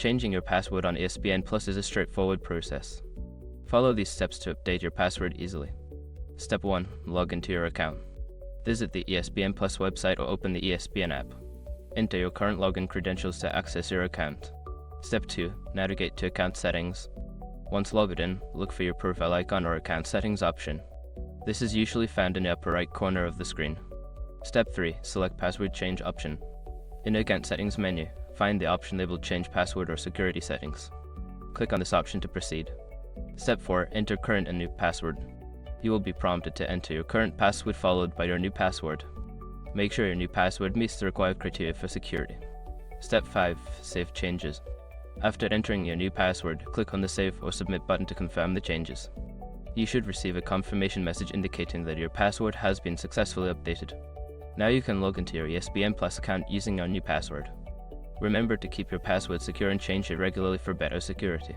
Changing your password on ESPN Plus is a straightforward process. Follow these steps to update your password easily. Step 1. Log into your account. Visit the ESPN Plus website or open the ESPN app. Enter your current login credentials to access your account. Step 2. Navigate to account settings. Once logged in, look for your profile icon or account settings option. This is usually found in the upper right corner of the screen. Step 3. Select password change option. In the account settings menu, find the option labeled change password or security settings. Click on this option to proceed. Step 4. Enter current and new password. You will be prompted to enter your current password followed by your new password. Make sure your new password meets the required criteria for security. Step 5. Save changes. After entering your new password, click on the Save or Submit button to confirm the changes. You should receive a confirmation message indicating that your password has been successfully updated. Now you can log into your ESPN Plus account using your new password. Remember to keep your password secure and change it regularly for better security.